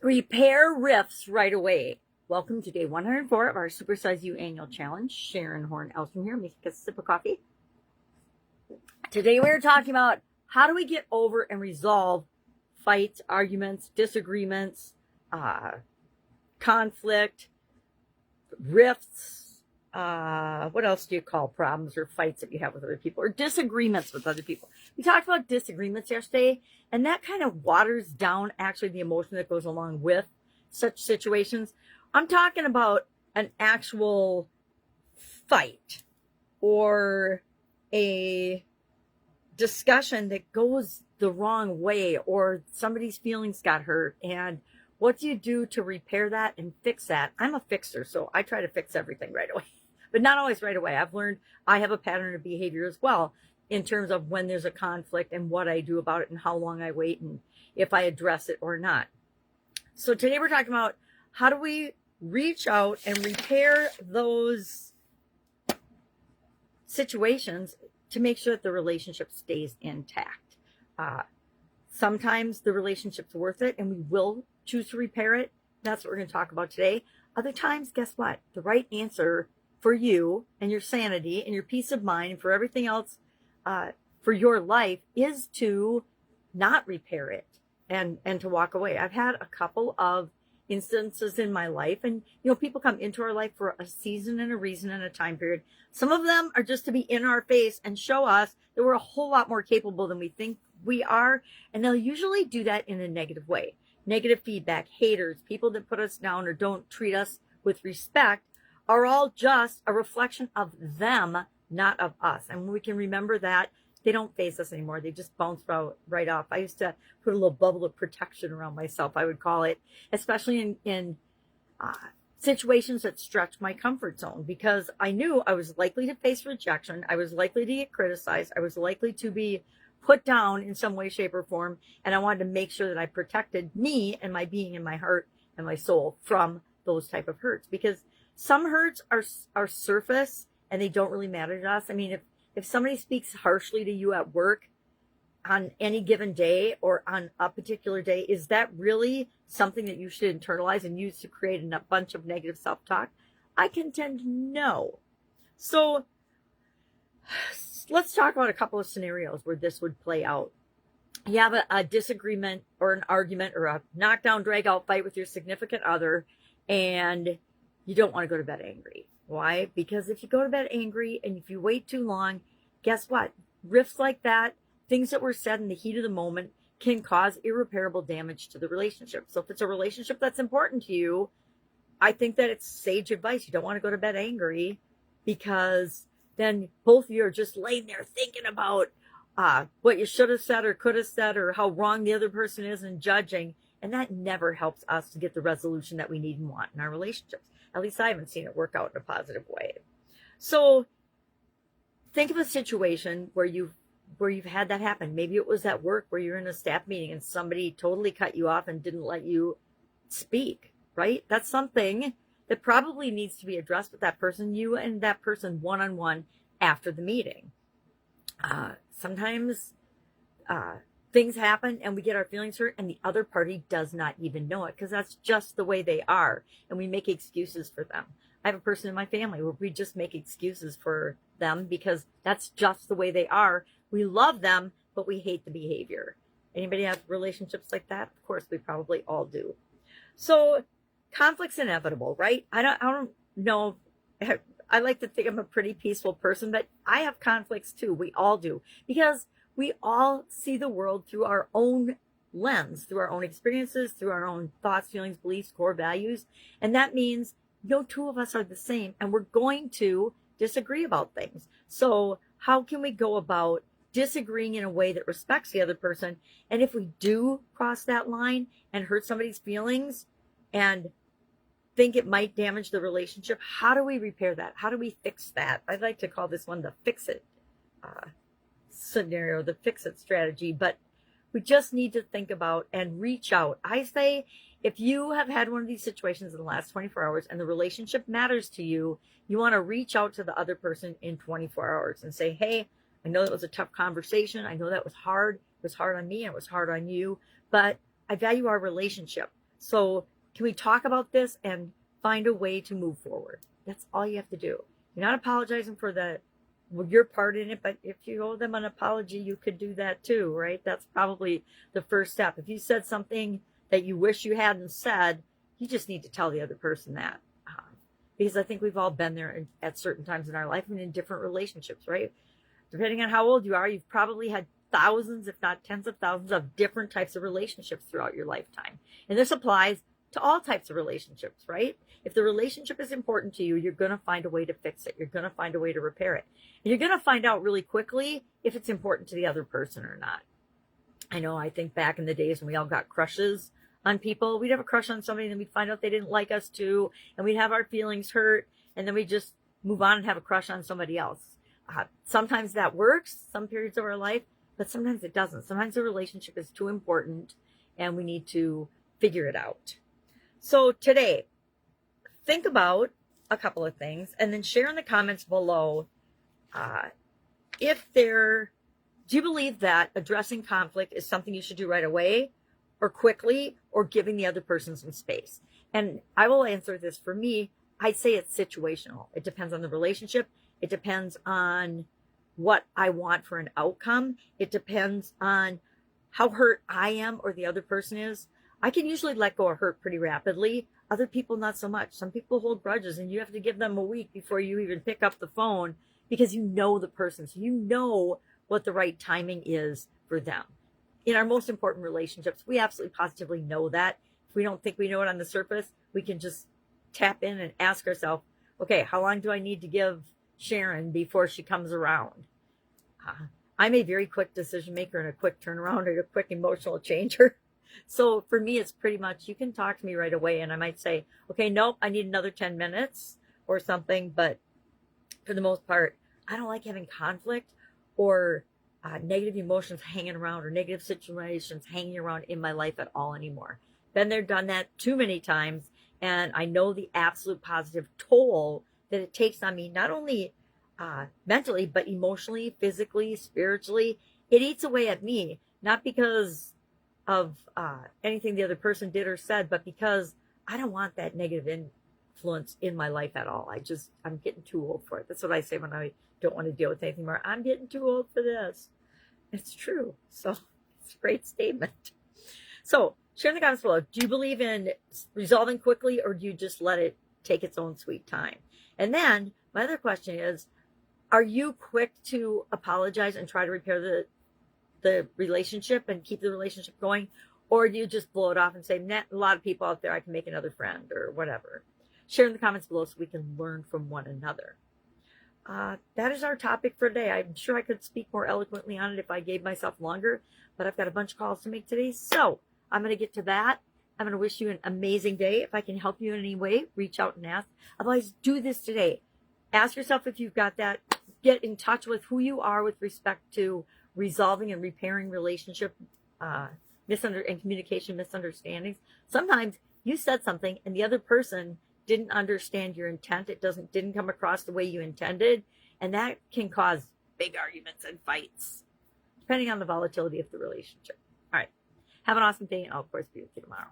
Repair rifts right away. Welcome to day 104 of our Supersize You annual challenge. Sharon Horne-Ellstrom here, making a sip of coffee. Today we're talking about how do we get over and resolve fights, arguments, disagreements, conflict, rifts. What else do you call problems or fights that you have with other people, or disagreements with other people? We talked about disagreements yesterday, and that kind of waters down actually the emotion that goes along with such situations. I'm talking about an actual fight or a discussion that goes the wrong way, or somebody's feelings got hurt, and what do you do to repair that and fix that? I'm a fixer, so I try to fix everything right away, but not always right away. I've learned I have a pattern of behavior as well in terms of when there's a conflict and what I do about it and how long I wait and if I address it or not. So today we're talking about how do we reach out and repair those situations to make sure that the relationship stays intact. Sometimes the relationship's worth it and we will choose to repair it. That's what we're going to talk about today. Other times, guess what? The right answer for you and your sanity and your peace of mind and for everything else for your life is to not repair it and to walk away. I've had a couple of instances in my life, and people come into our life for a season and a reason and a time period. Some of them are just to be in our face and show us that we're a whole lot more capable than we think we are, and they'll usually do that in a negative way. Negative feedback, haters, people that put us down or don't treat us with respect are all just a reflection of them, not of us. And when we can remember that, they don't face us anymore. They just bounce right off. I used to put a little bubble of protection around myself, I would call it, especially in situations that stretch my comfort zone, because I knew I was likely to face rejection. I was likely to get criticized. I was likely to be put down in some way, shape, or form. And I wanted to make sure that I protected me and my being and my heart and my soul from those type of hurts, because some hurts are surface and they don't really matter to us. I mean, if somebody speaks harshly to you at work on any given day or on a particular day, is that really something that you should internalize and use to create a bunch of negative self-talk? I contend no. So let's talk about a couple of scenarios where this would play out. You have a disagreement or an argument or a knockdown, drag out fight with your significant other, and you don't want to go to bed angry. Why? Because if you go to bed angry and if you wait too long, guess what? Rifts like that, things that were said in the heat of the moment, can cause irreparable damage to the relationship. So if it's a relationship that's important to you, I think that it's sage advice. You don't want to go to bed angry, because then both of you are just laying there thinking about what you should have said or could have said, or how wrong the other person is, and judging. And that never helps us to get the resolution that we need and want in our relationships. At least I haven't seen it work out in a positive way. So think of a situation where you've had that happen. Maybe it was at work where you're in a staff meeting and somebody totally cut you off and didn't let you speak, right? That's something that probably needs to be addressed with that person, you and that person one-on-one after the meeting. Sometimes things happen and we get our feelings hurt and the other party does not even know it, because that's just the way they are, and we make excuses for them. I have a person in my family where we just make excuses for them because that's just the way they are. We love them, but we hate the behavior. Anybody have relationships like that? Of course, we probably all do. So conflict's inevitable, right? I don't know. I like to think I'm a pretty peaceful person, but I have conflicts too. We all do, because we all see the world through our own lens, through our own experiences, through our own thoughts, feelings, beliefs, core values. And that means no two of us are the same, and we're going to disagree about things. So how can we go about disagreeing in a way that respects the other person? And if we do cross that line and hurt somebody's feelings and think it might damage the relationship, how do we repair that? How do we fix that? I'd like to call this one the fix it scenario, the fix it strategy. But we just need to think about and reach out. I say, if you have had one of these situations in the last 24 hours and the relationship matters to you, you want to reach out to the other person in 24 hours and say, hey, I know that was a tough conversation. I know that was hard. It was hard on me and it was hard on you, but I value our relationship. So can we talk about this and find a way to move forward? That's all you have to do. You're not apologizing for your part in it, but if you owe them an apology, you could do that too, right? That's probably the first step. If you said something that you wish you hadn't said, you just need to tell the other person that. Because I think we've all been there at certain times in our life and in different relationships, right? Depending on how old you are, you've probably had thousands, if not tens of thousands, of different types of relationships throughout your lifetime. And this applies to all types of relationships, right? If the relationship is important to you, you're going to find a way to fix it. You're going to find a way to repair it. And you're going to find out really quickly if it's important to the other person or not. I think back in the days when we all got crushes on people, we'd have a crush on somebody and then we'd find out they didn't like us too, and we'd have our feelings hurt, and then we just move on and have a crush on somebody else. Sometimes that works, some periods of our life, but sometimes it doesn't. Sometimes the relationship is too important and we need to figure it out. So today, think about a couple of things and then share in the comments below do you believe that addressing conflict is something you should do right away or quickly, or giving the other person some space? And I will answer this. For me, I'd say it's situational. It depends on the relationship. It depends on what I want for an outcome. It depends on how hurt I am or the other person is. I can usually let go of hurt pretty rapidly. Other people, not so much. Some people hold grudges and you have to give them a week before you even pick up the phone, because you know the person. So you know what the right timing is for them. In our most important relationships, we absolutely positively know that. If we don't think we know it on the surface, we can just tap in and ask ourselves, okay, how long do I need to give Sharon before she comes around? I'm a very quick decision maker and a quick turnaround and a quick emotional changer. So for me, it's pretty much, you can talk to me right away and I might say, okay, nope, I need another 10 minutes or something. But for the most part, I don't like having conflict or negative emotions hanging around or negative situations hanging around in my life at all anymore. Been there, done that too many times. And I know the absolute positive toll that it takes on me, not only mentally, but emotionally, physically, spiritually. It eats away at me, not because of anything the other person did or said, but because I don't want that negative influence in my life at all. I'm getting too old for it. That's what I say when I don't want to deal with anything more. I'm getting too old for this. It's true. So it's a great statement. So share in the comments below. Do you believe in resolving quickly, or do you just let it take its own sweet time? And then my other question is, are you quick to apologize and try to repair the relationship and keep the relationship going? Or do you just blow it off and say, nah, a lot of people out there, I can make another friend or whatever? Share in the comments below so we can learn from one another. That is our topic for today. I'm sure I could speak more eloquently on it if I gave myself longer, but I've got a bunch of calls to make today. So I'm going to get to that. I'm going to wish you an amazing day. If I can help you in any way, reach out and ask. Otherwise, do this today. Ask yourself if you've got that. Get in touch with who you are with respect to resolving and repairing relationship and communication misunderstandings. Sometimes you said something and the other person didn't understand your intent. It didn't come across the way you intended, and that can cause big arguments and fights, depending on the volatility of the relationship. All right. Have an awesome day, and I'll, of course, be with you tomorrow.